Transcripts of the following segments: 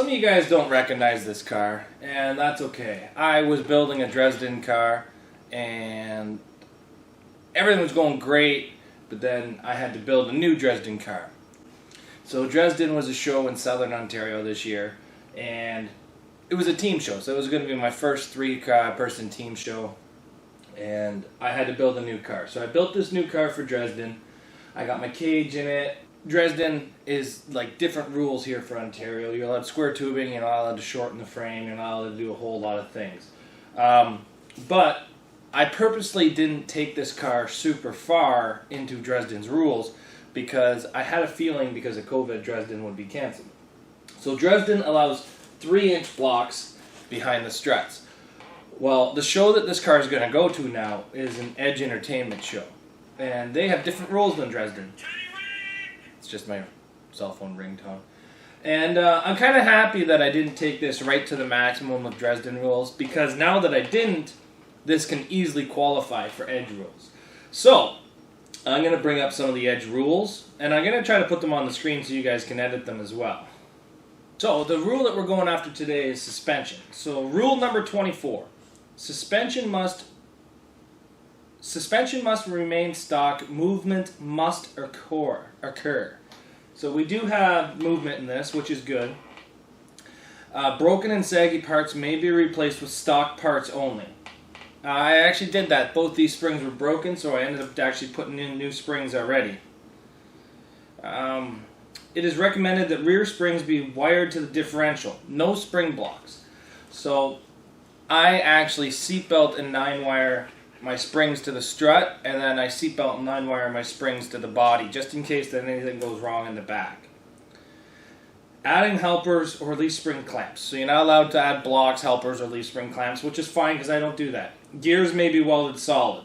some of you guys don't recognize this car, and that's okay. I was building a Dresden car, and everything was going great, but then I had to build a new Dresden car. So Dresden was a show in Southern Ontario this year, and it was a team show, so it was going to be my first three-person team show, and I had to build a new car. So I built this new car for Dresden. I got my cage in it. Dresden is like different rules here for Ontario. You're allowed square tubing, you're not allowed to shorten the frame, you're not allowed to do a whole lot of things. But I purposely didn't take this car super far into Dresden's rules because I had a feeling because of COVID Dresden would be canceled. So Dresden allows 3-inch blocks behind the struts. Well, the show that this car is going to go to now is an Edge Entertainment show. And they have different rules than Dresden. It's just my cell phone ringtone. And I'm kind of happy that I didn't take this right to the maximum of Dresden rules, because now that I didn't, this can easily qualify for Edge rules. So, I'm going to bring up some of the Edge rules, and I'm going to try to put them on the screen so you guys can edit them as well. So, the rule that we're going after today is suspension. So, rule number 24. Suspension must remain stock. Movement must occur. So we do have movement in this, which is good. Broken and saggy parts may be replaced with stock parts only. I actually did that. Both these springs were broken, so I ended up actually putting in new springs already. It is recommended that rear springs be wired to the differential. No spring blocks. So I actually seatbelt and 9-wire my springs to the strut, and then I seatbelt and 9-wire my springs to the body, just in case that anything goes wrong in the back. Adding helpers or leaf spring clamps. So you're not allowed to add blocks, helpers, or leaf spring clamps, which is fine because I don't do that. Gears may be welded solid.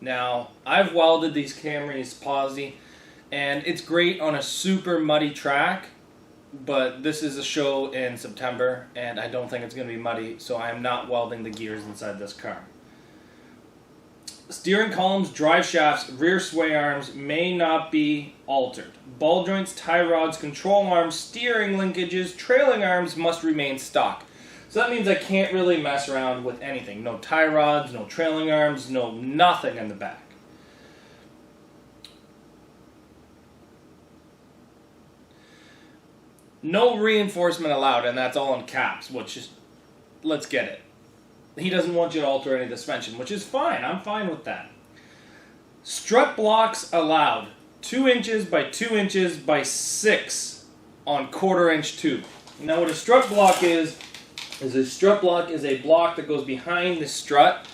Now, I've welded these Camrys posi, and it's great on a super muddy track, but this is a show in September, and I don't think it's going to be muddy, so I am not welding the gears inside this car. Steering columns, drive shafts, rear sway arms may not be altered. Ball joints, tie rods, control arms, steering linkages, trailing arms must remain stock. So that means I can't really mess around with anything. No tie rods, no trailing arms, no nothing in the back. No reinforcement allowed, and that's all in caps, which is, let's get it. He doesn't want you to alter any suspension, which is fine. I'm fine with that. Strut blocks allowed. 2 inches by 2 inches by 6 on 1/4-inch tube. Now what a strut block is a block that goes behind the strut,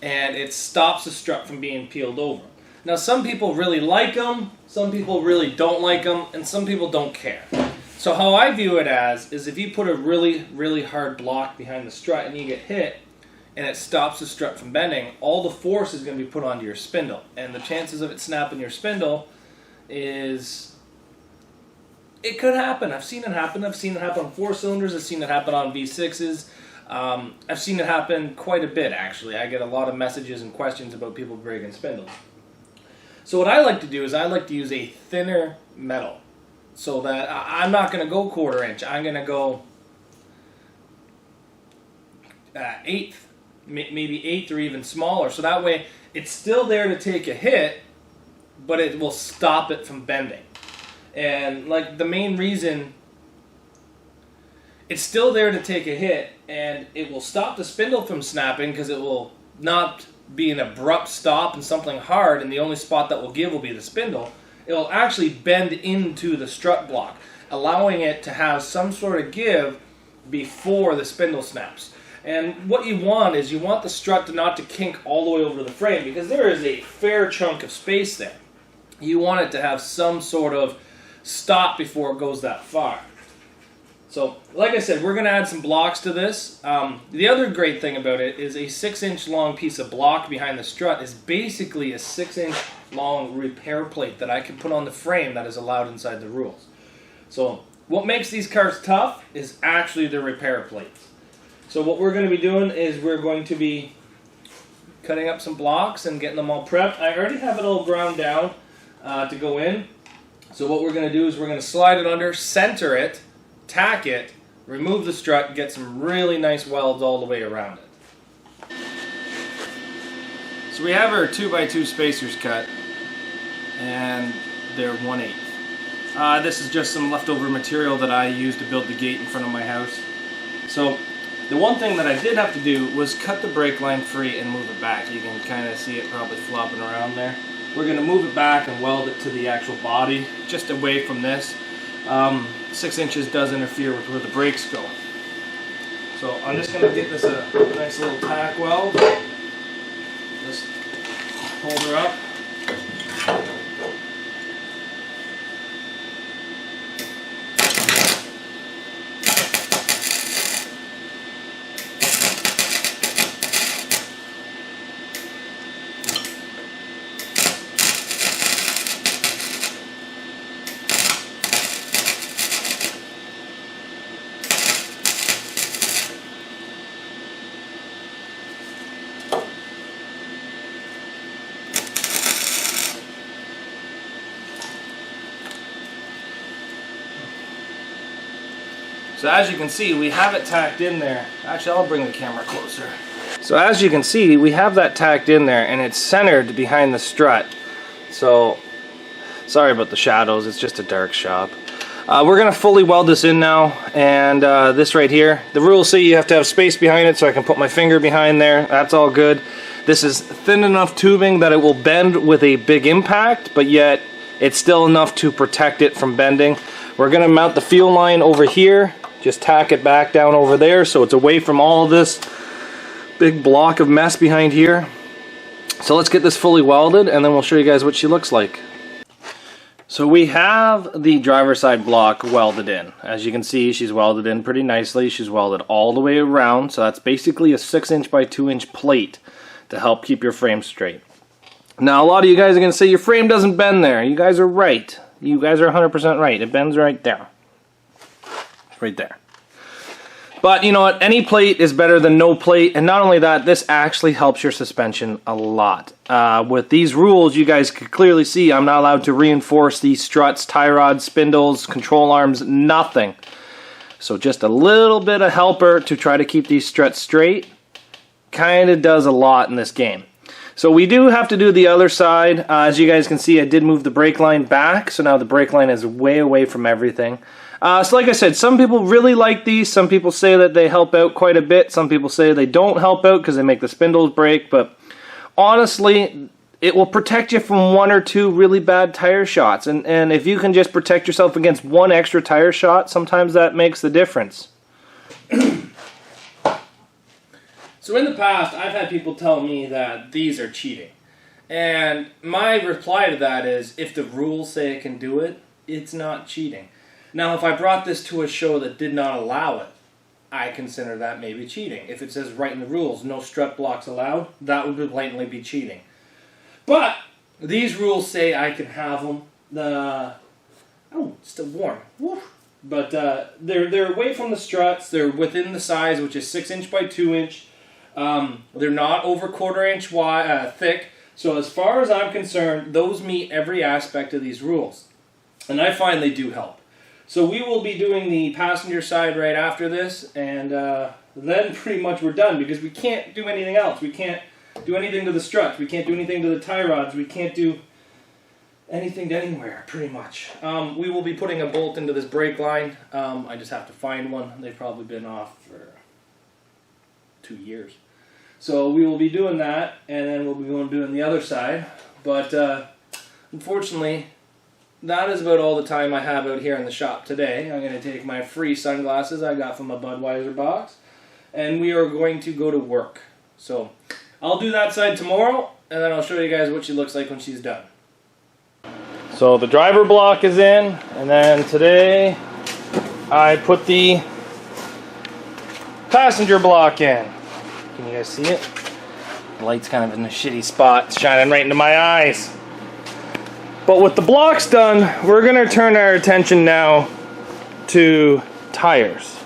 and it stops the strut from being peeled over. Now some people really like them, some people really don't like them, and some people don't care. So how I view it as is if you put a really, really hard block behind the strut and you get hit and it stops the strut from bending, all the force is going to be put onto your spindle. And the chances of it snapping your spindle is... it could happen. I've seen it happen. I've seen it happen on 4-cylinders. I've seen it happen on V6s. I've seen it happen quite a bit, actually. I get a lot of messages and questions about people breaking spindles. So what I like to do is I like to use a thinner metal, so that I'm not going to go 1/4-inch. I'm going to go 1/8, maybe 1/8 or even smaller. So that way it's still there to take a hit, but it will stop it from bending. And like the main reason, it's still there to take a hit, and it will stop the spindle from snapping because it will not be an abrupt stop and something hard, and the only spot that will give will be the spindle. It will actually bend into the strut block, allowing it to have some sort of give before the spindle snaps. And what you want is you want the strut not to kink all the way over the frame, because there is a fair chunk of space there. You want it to have some sort of stop before it goes that far. So, like I said, we're going to add some blocks to this. The other great thing about it is a 6-inch long piece of block behind the strut is basically a 6-inch long repair plate that I can put on the frame that is allowed inside the rules. So, what makes these cars tough is actually the repair plates. So what we're going to be doing is we're going to be cutting up some blocks and getting them all prepped. I already have it all ground down to go in. So what we're going to do is we're going to slide it under, center it, tack it, remove the strut, get some really nice welds all the way around it. So we have our 2x2 spacers cut, and they're 1/8. This is just some leftover material that I used to build the gate in front of my house. So the one thing that I did have to do was cut the brake line free and move it back. You can kind of see it probably flopping around there. We're going to move it back and weld it to the actual body, just away from this. 6 inches does interfere with where the brakes go. So I'm just going to get this a nice little tack weld. Just hold her up. So as you can see, we have it tacked in there. Actually, I'll bring the camera closer. So as you can see, we have that tacked in there, and it's centered behind the strut. So, sorry about the shadows, it's just a dark shop. We're gonna fully weld this in now, and this right here, the rules say you have to have space behind it, so I can put my finger behind there. That's all good. This is thin enough tubing that it will bend with a big impact, but yet it's still enough to protect it from bending. We're gonna mount the fuel line over here. Just tack it back down over there so it's away from all of this big block of mess behind here. So let's get this fully welded, and then we'll show you guys what she looks like. So we have the driver's side block welded in. As you can see, she's welded in pretty nicely. She's welded all the way around, so that's basically a 6" by 2" plate to help keep your frame straight. Now a lot of you guys are going to say your frame doesn't bend there. You guys are right. You guys are 100% right. It bends right there. Right there. But you know what, any plate is better than no plate, and not only that, this actually helps your suspension a lot. With these rules, you guys can clearly see I'm not allowed to reinforce these struts, tie rods, spindles, control arms, nothing. So just a little bit of helper to try to keep these struts straight kind of does a lot in this game. So we do have to do the other side. As you guys can see, I did move the brake line back, so now the brake line is way away from everything. So like I said, some people really like these. Some people say that they help out quite a bit. Some people say they don't help out because they make the spindles break. But honestly, it will protect you from 1 or 2 really bad tire shots. And if you can just protect yourself against 1 extra tire shot, sometimes that makes the difference. So in the past, I've had people tell me that these are cheating. And my reply to that is, if the rules say I can do it, it's not cheating. Now, if I brought this to a show that did not allow it, I consider that maybe cheating. If it says right in the rules, no strut blocks allowed, that would blatantly be cheating. But these rules say I can have them. Oh, it's still warm. Woo. But they're away from the struts. They're within the size, which is 6" by 2". They're not over 1/4 inch wide, thick. So as far as I'm concerned, those meet every aspect of these rules. And I find they do help. So we will be doing the passenger side right after this, and then pretty much we're done, because we can't do anything else. We can't do anything to the struts. We can't do anything to the tie rods. We can't do anything to anywhere, pretty much. We will be putting a bolt into this brake line. I just have to find one. They've probably been off for 2 years. So we will be doing that, and then we'll be doing the other side. But unfortunately, that is about all the time I have out here in the shop today. I'm going to take my free sunglasses I got from a Budweiser box, and we are going to go to work. So I'll do that side tomorrow, and then I'll show you guys what she looks like when she's done. So the driver block is in, and then today I put the passenger block in. Can you guys see it? The light's kind of in a shitty spot. It's shining right into my eyes. But with the blocks done, we're going to turn our attention now to tires.